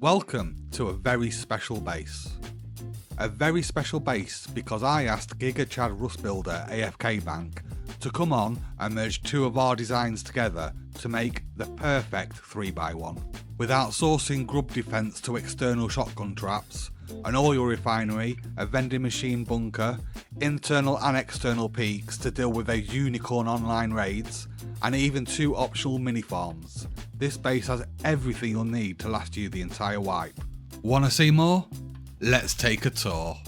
Welcome to a very special base. A very special base because I asked Giga Chad Rust Builder AFK Bank to come on and merge two of our designs together to make the perfect 3x1. With outsourcing grub defense to external shotgun traps, an oil refinery, a vending machine bunker, internal and external peaks to deal with those unicorn online raids, and even two optional mini farms. This base has everything you'll need to last you the entire wipe. Wanna see more? Let's take a tour.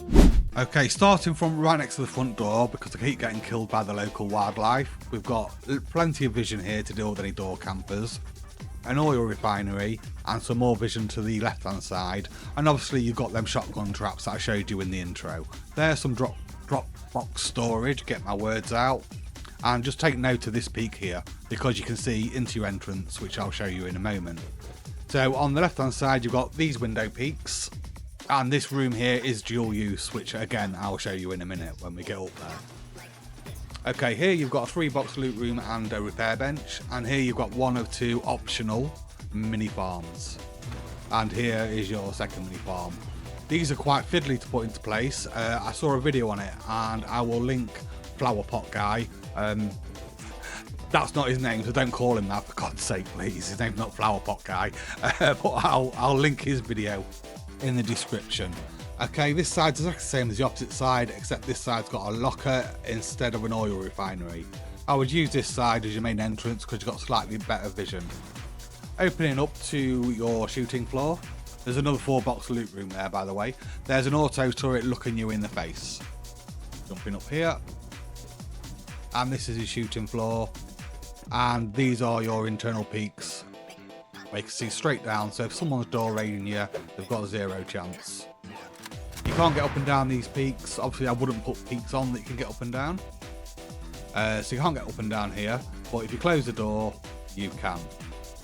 Okay, starting from right next to the front door, because I keep getting killed by the local wildlife, we've got plenty of vision here to deal with any door campers, an oil refinery, and some more vision to the left hand side, and obviously you've got them shotgun traps that I showed you in the intro. There's some drop box storage, get my words out, and just take note of this peak here, because you can see into your entrance, which I'll show you in a moment. So on the left hand side you've got these window peaks, and this room here is dual use, which again I'll show you in a minute when we get up there. Okay, here you've got a 3-box loot room and a repair bench, and here you've got one of two optional mini farms, and here is your second mini farm. These are quite fiddly to put into place. I saw a video on it and I will link Flower Pot Guy. That's not his name, so don't call him that for God's sake, please. His name's not Flower Pot Guy, but I'll link his video in the description. Okay, this side's exactly the same as the opposite side, except this side's got a locker instead of an oil refinery. I would use this side as your main entrance because you've got slightly better vision. Opening up to your shooting floor, there's another 4-box loot room there, by the way. There's an auto turret looking you in the face. Jumping up here, and this is your shooting floor, and these are your internal peaks where you can see straight down, so if someone's door raiding you, they've got 0 chance. You can't get up and down these peaks. Obviously I wouldn't put peaks on that you can get up and down, so you can't get up and down here, but if you close the door you can.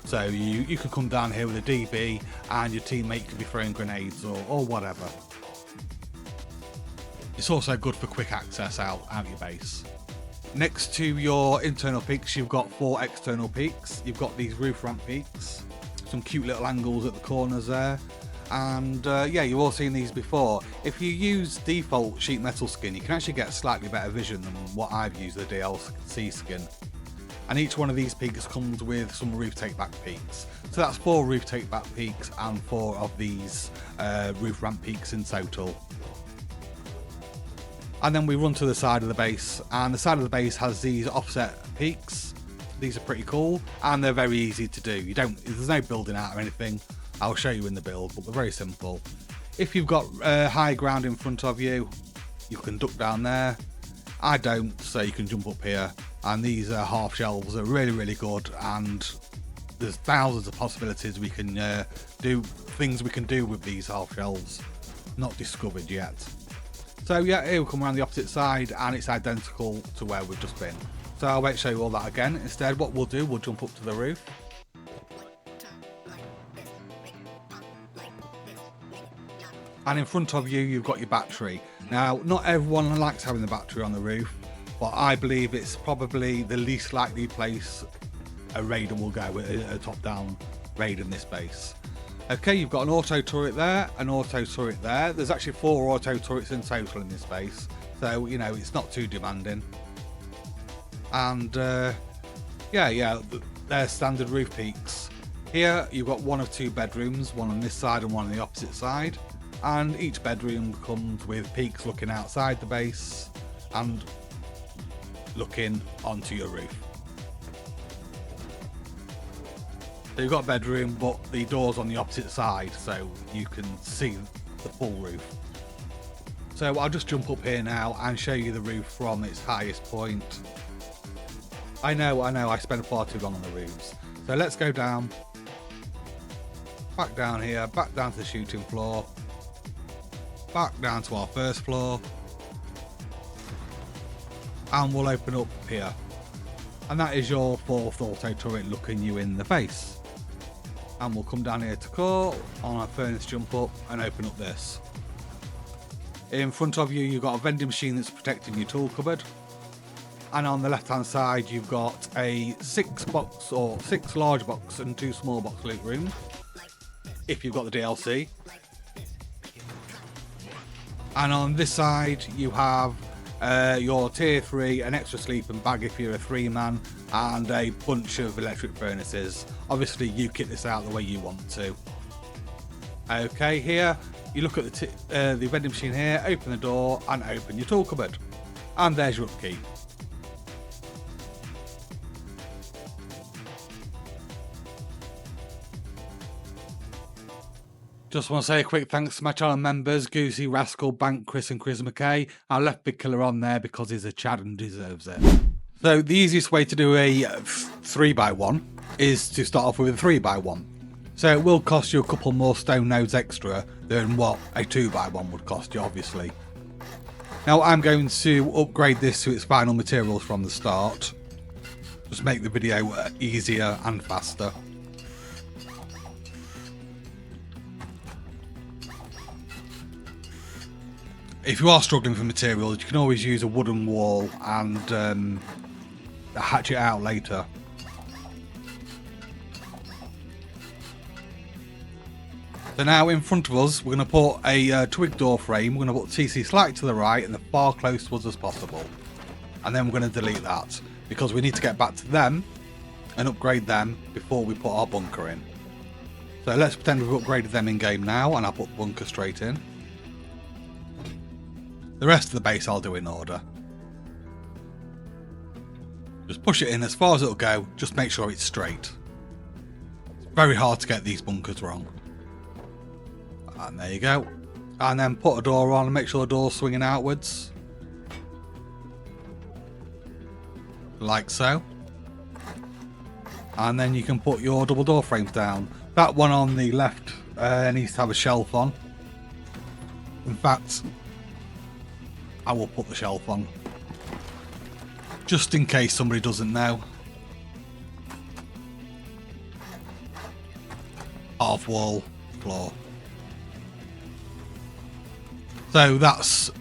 So you could come down here with a DB and your teammate could be throwing grenades or whatever. It's also good for quick access out your base. Next to your internal peaks you've got 4 external peaks. You've got these roof ramp peaks, some cute little angles at the corners there, and yeah, you've all seen these before. If you use default sheet metal skin you can actually get slightly better vision than what I've used, the DLC skin. And each one of these peaks comes with some roof take back peaks. So that's 4 roof take back peaks and 4 of these roof ramp peaks in total. And then we run to the side of the base, and the side of the base has these offset peaks. These are pretty cool and they're very easy to do. There's no building out or anything. I'll show you in the build, but they're very simple. If you've got high ground in front of you, you can duck down there. I don't, so you can jump up here. And these half shelves are really good, and there's thousands of possibilities we can things we can do with these half shelves, not discovered yet. So yeah, here we come around the opposite side and it's identical to where we've just been. So I won't show you all that again. Instead what we'll do, we'll jump up to the roof. And in front of you you've got your battery. Now not everyone likes having the battery on the roof, but I believe it's probably the least likely place a raider will go with a top-down raid in this base. Okay, you've got an auto turret there, an auto turret there. There's actually 4 auto turrets in total in this base, so you know it's not too demanding. And yeah, they're standard roof peaks. Here you've got one of 2 bedrooms, one on this side and one on the opposite side, and each bedroom comes with peaks looking outside the base and looking onto your roof. So you've got a bedroom, but the door's on the opposite side, so you can see the full roof. So I'll just jump up here now and show you the roof from its highest point. I know, I spend far too long on the roofs. So let's go down, back down here, back down to the shooting floor, back down to our first floor, and we'll open up here. And that is your 4th auto turret looking you in the face. And we'll come down here to core on our furnace jump up and open up this. In front of you you've got a vending machine that's protecting your tool cupboard, and on the left hand side you've got a 6 large box and 2 small box loot rooms. if you've got the DLC. And on this side you have your tier 3, an extra sleeping bag if you're a 3-man, and a bunch of electric furnaces. Obviously you kit this out the way you want to. Okay, here you look at the vending machine here, open the door and open your tool cupboard, and there's your upkeep. Just want to say a quick thanks to my channel members, Goosey, Rascal, Bank, Chris and Chris McKay. I left Big Killer on there because he's a Chad and deserves it. So the easiest way to do a 3x1 is to start off with a 3x1. So it will cost you a couple more stone nodes extra than what a 2x1 would cost you, obviously. Now I'm going to upgrade this to its final materials from the start. Just make the video easier and faster. If you are struggling for materials, you can always use a wooden wall and hatch it out later. So now in front of us, we're going to put a twig door frame. We're going to put TC slightly to the right and as far close to us as possible. And then we're going to delete that because we need to get back to them and upgrade them before we put our bunker in. So let's pretend we've upgraded them in game now, and I'll put the bunker straight in. The rest of the base I'll do in order. Just push it in as far as it'll go, just make sure it's straight. It's very hard to get these bunkers wrong. And there you go. And then put a door on and make sure the door's swinging outwards. Like so. And then you can put your double door frames down. That one on the left needs to have a shelf on. In fact, I will put the shelf on, just in case somebody doesn't know. Half wall, floor. So that's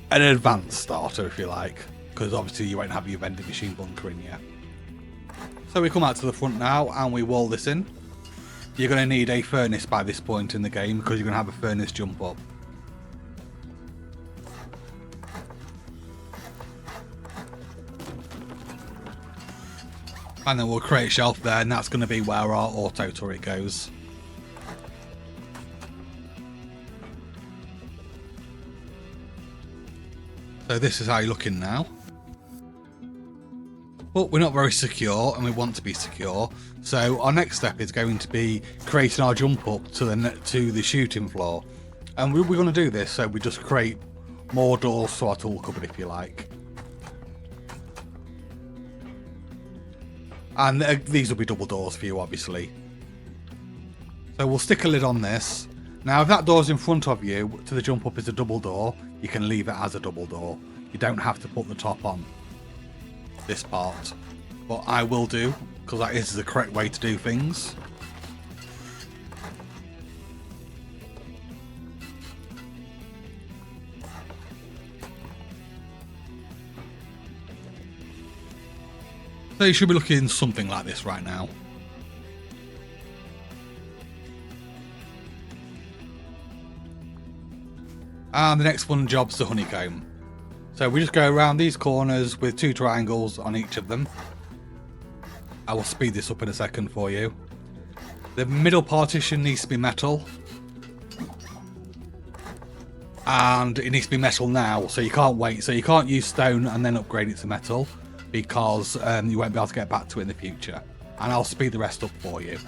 an advanced starter, if you like, because obviously you won't have your vending machine bunker in yet. So we come out to the front now and we wall this in. You're going to need a furnace by this point in the game because you're going to have a furnace jump up. And then we'll create a shelf there, and that's going to be where our auto turret goes. So this is how you're looking now. But we're not very secure, and we want to be secure. So our next step is going to be creating our jump up to the shooting floor. And we're going to do this, so we just create more doors to our tool cupboard, if you like. And these will be double doors for you, obviously. So we'll stick a lid on this. Now, if that door's in front of you, to the jump up is a double door, you can leave it as a double door. You don't have to put the top on this part. But I will do, because that is the correct way to do things. So you should be looking something like this right now. And the next one job's the honeycomb. So we just go around these corners with 2 triangles on each of them. I will speed this up in a second for you. The middle partition needs to be metal. And it needs to be metal now, so you can't wait. So you can't use stone and then upgrade it to metal, because you won't be able to get back to it in the future. And I'll speed the rest up for you.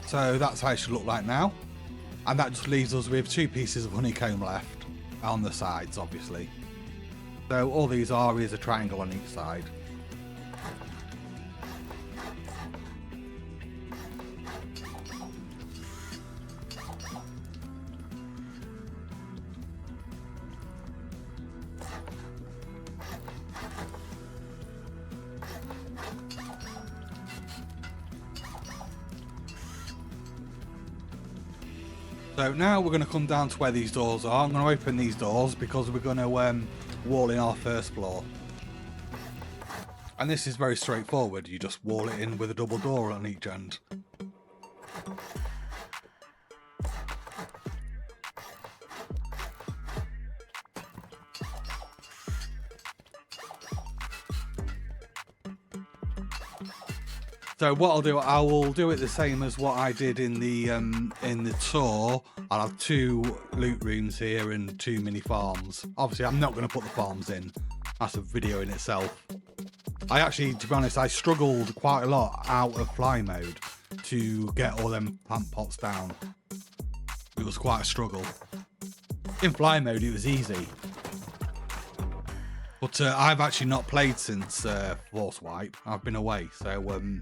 So that's how it should look like now. And that just leaves us with 2 pieces of honeycomb left on the sides, obviously. So all these are is a triangle on each side. So now we're going to come down to where these doors are. I'm going to open these doors because we're going to wall in our first floor. And this is very straightforward. You just wall it in with a double door on each end. So what I'll do, I will do it the same as what I did in the tour. I'll have 2 loot rooms here and 2 mini farms. Obviously, I'm not going to put the farms in. That's a video in itself. I actually, to be honest, I struggled quite a lot out of fly mode to get all them plant pots down. It was quite a struggle. In fly mode, it was easy. But I've actually not played since Force Wipe. I've been away, so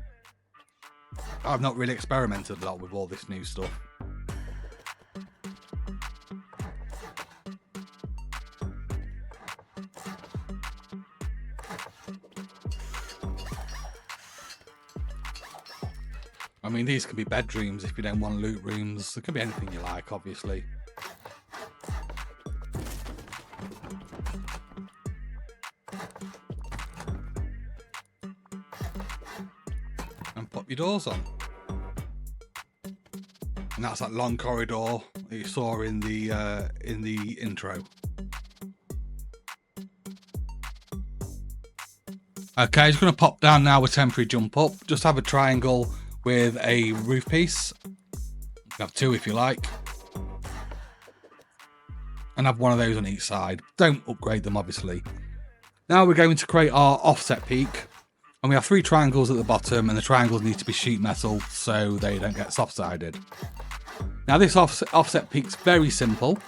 I've not really experimented a lot with all this new stuff. I mean, these can be bedrooms if you don't want loot rooms. There can be anything you like, obviously. And pop your doors on. And that's that long corridor that you saw in the intro. Okay, just going to pop down now with temporary jump up. Just have a triangle with a roof piece. You can have 2 if you like. And have one of those on each side. Don't upgrade them, obviously. Now we're going to create our offset peak. And we have 3 triangles at the bottom, and the triangles need to be sheet metal so they don't get soft-sided. Now this offset peak's very simple.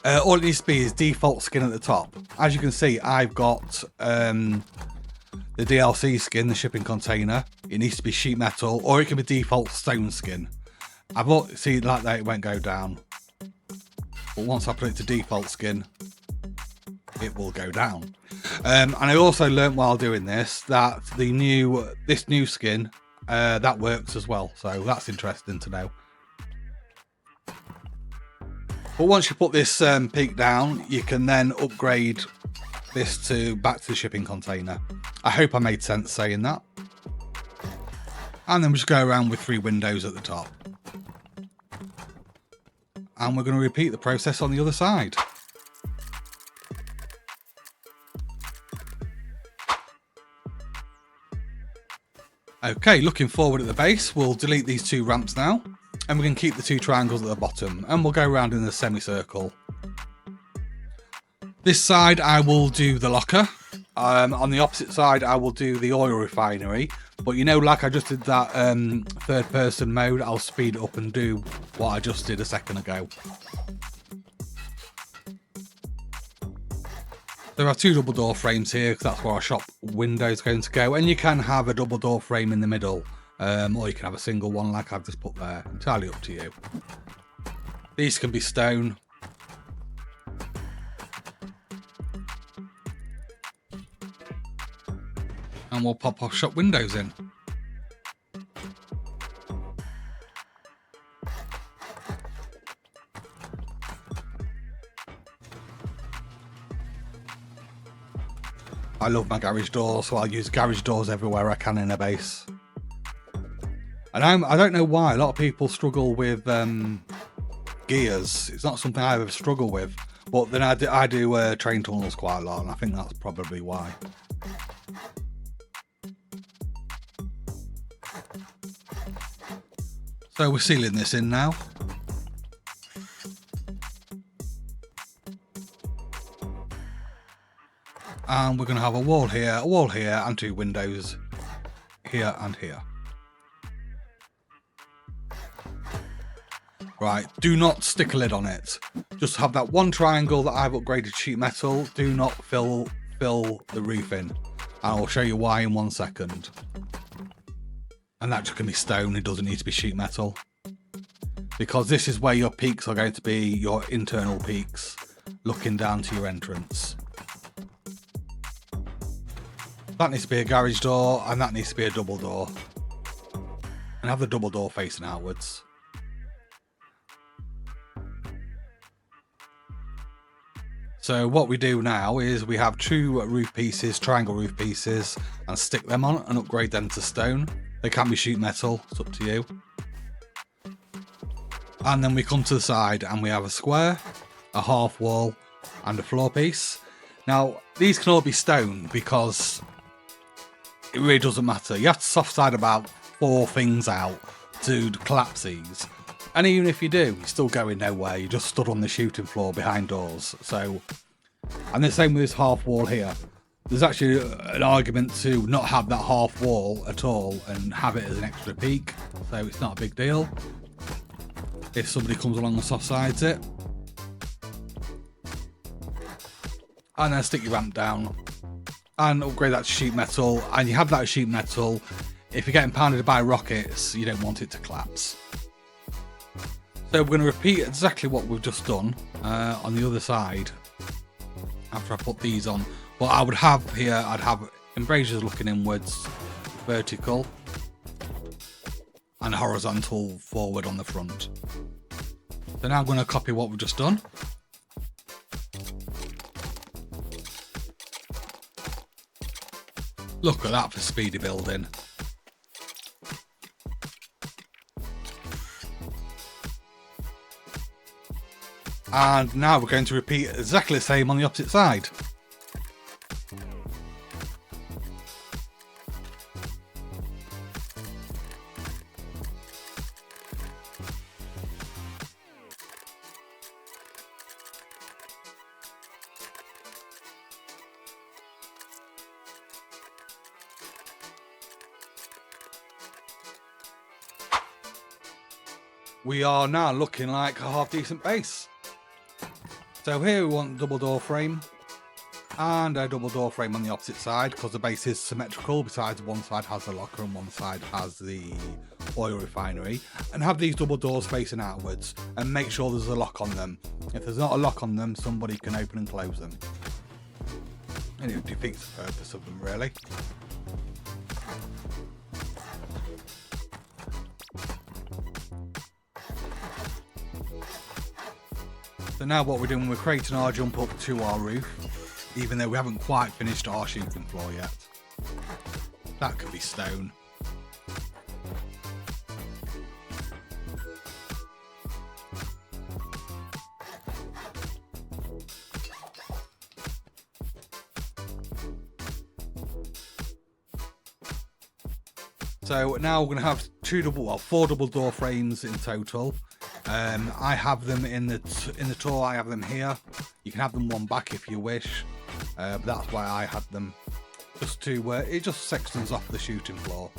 All it needs to be is default skin at the top. As you can see, I've got the DLC skin, the shipping container. It needs to be sheet metal, or it can be default stone skin. I've seen like that, it won't go down. But once I put it to default skin, it will go down. And I also learned while doing this that this new skin that works as well. So that's interesting to know. But once you put this peak down, you can then upgrade this back to the shipping container. I hope I made sense saying that. And then we just go around with 3 windows at the top. And we're going to repeat the process on the other side. Okay, looking forward at the base, we'll delete these 2 ramps now. And we can keep the 2 triangles at the bottom. And we'll go around in a semicircle. This side I will do the locker. On the opposite side I will do the oil refinery. But you know, like I just did that 3rd person mode, I'll speed it up and do what I just did a second ago. There are 2 double door frames here because that's where our shop window is going to go. And you can have a double door frame in the middle. Or you can have a single one like I've just put there. Entirely up to you. These can be stone. And we'll pop our shop windows in. I love my garage doors, so I'll use garage doors everywhere I can in a base. And I don't know why a lot of people struggle with gears. It's not something I ever struggle with. But then I do train tunnels quite a lot, and I think that's probably why. So we're sealing this in now. And we're going to have a wall here, and 2 windows here and here. Right, do not stick a lid on it. Just have that 1 triangle that I've upgraded sheet metal. Do not fill the roof in. And I'll show you why in 1 second. And that just can be stone, it doesn't need to be sheet metal. Because this is where your peaks are going to be, your internal peaks, looking down to your entrance. That needs to be a garage door, and that needs to be a double door. And have the double door facing outwards. So what we do now is we have 2 roof pieces, triangle roof pieces, and stick them on and upgrade them to stone. They can be sheet metal, it's up to you. And then we come to the side and we have a square, a half wall, and a floor piece. Now, these can all be stone because it really doesn't matter. You have to soft side about 4 things out to collapse these. And even if you do, you're still going nowhere. You just stood on the shooting floor behind doors. So, and the same with this half wall here. There's actually an argument to not have that half wall at all and have it as an extra peak. So it's not a big deal if somebody comes along and soft sides it. And then stick your ramp down and upgrade that to sheet metal. And you have that sheet metal. If you're getting pounded by rockets, you don't want it to collapse. So we're going to repeat exactly what we've just done on the other side after I put these on. What I would have here, I'd have embrasures looking inwards, vertical, and horizontal forward on the front. So now I'm going to copy what we've just done. Look at that for speedy building. And now we're going to repeat exactly the same on the opposite side. We are now looking like a half decent base. So here we want double door frame and a double door frame on the opposite side because the base is symmetrical. Besides, one side has the locker and one side has the oil refinery, and have these double doors facing outwards and make sure there's a lock on them. If there's not a lock on them, somebody can open and close them. And it defeats the purpose of them, really. So now what we're doing, we're creating our jump up to our roof, even though we haven't quite finished our shooting floor yet. That could be stone. So now we're going to have 4 double door frames in total. I have them in the tour. I have them here. You can have them one back if you wish, but that's why I had them, just to it just sections off the shooting floor.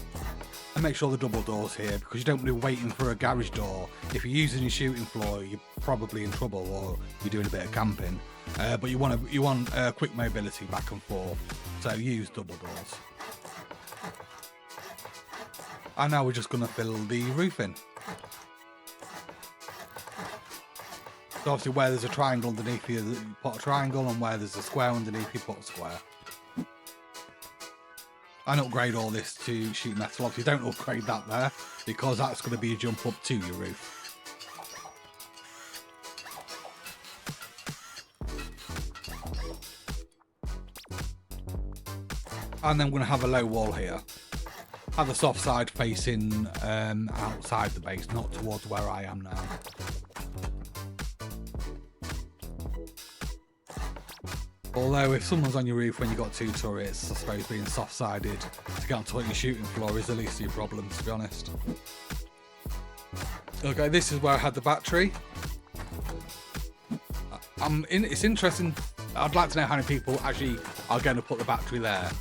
And make sure the double doors here, because you don't want to be waiting for a garage door. If you're using your shooting floor, you're probably in trouble, or you're doing a bit of camping. But you want quick mobility back and forth, so use double doors. And now we're just going to fill the roof in. So obviously where there's a triangle underneath you put a triangle, and where there's a square underneath you put a square. And upgrade all this to sheet metal. Obviously don't upgrade that there, because that's going to be a jump up to your roof. And then we're going to have a low wall here. Have the soft side facing outside the base, not towards where I am now. Although if someone's on your roof when you've got 2 turrets, I suppose being soft-sided to get onto your shooting floor is the least of your problems, to be honest. Okay, this is where I had the battery. It's interesting. I'd like to know how many people actually are going to put the battery there.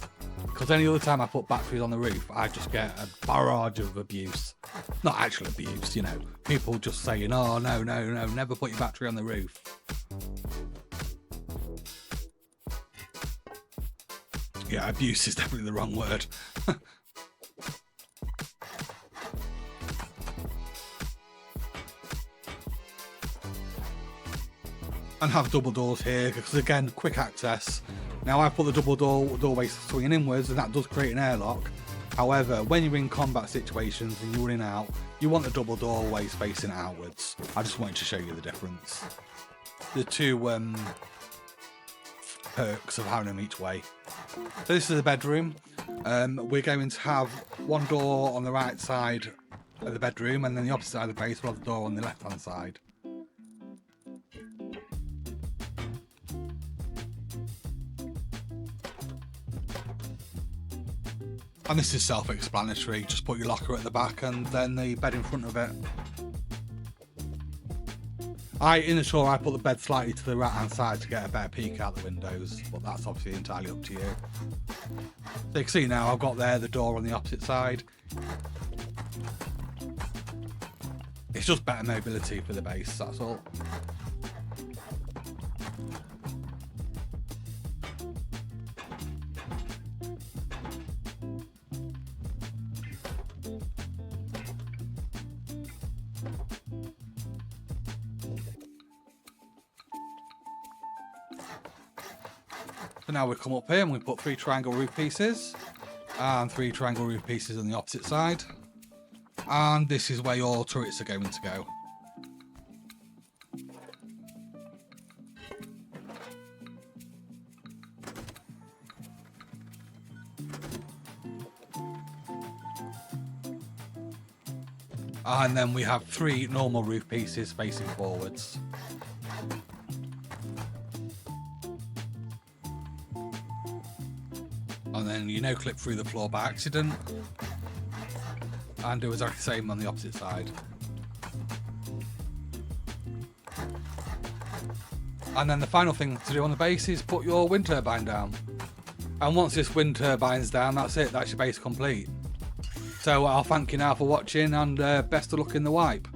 Because any other time I put batteries on the roof, I just get a barrage of abuse. Not actual abuse, you know. People just saying, oh, no, never put your battery on the roof. Yeah, abuse is definitely the wrong word. And have double doors here, because again, quick access. Now I put the double doorways swinging inwards, and that does create an airlock. However, when you're in combat situations and you're running out, you want the double doorways facing outwards. I just wanted to show you the difference. The two perks of having them each way. So this is the bedroom. We're going to have one door on the right side of the bedroom, and then the opposite side of the base will have the door on the left hand side. And this is self-explanatory, just put your locker at the back and then the bed in front of it. In the tour I put the bed slightly to the right hand side to get a better peek out the windows, but that's obviously entirely up to you. So you can see now I've got there the door on the opposite side. It's just better mobility for the base, that's all. So now we come up here and we put 3 triangle roof pieces and 3 triangle roof pieces on the opposite side. And this is where your turrets are going to go. And then we have 3 normal roof pieces facing forwards. And then you no-clip through the floor by accident. And do exactly the same on the opposite side. And then the final thing to do on the base is put your wind turbine down. And once this wind turbine's down, that's it, that's your base complete. So I'll thank you now for watching, and best of luck in the wipe.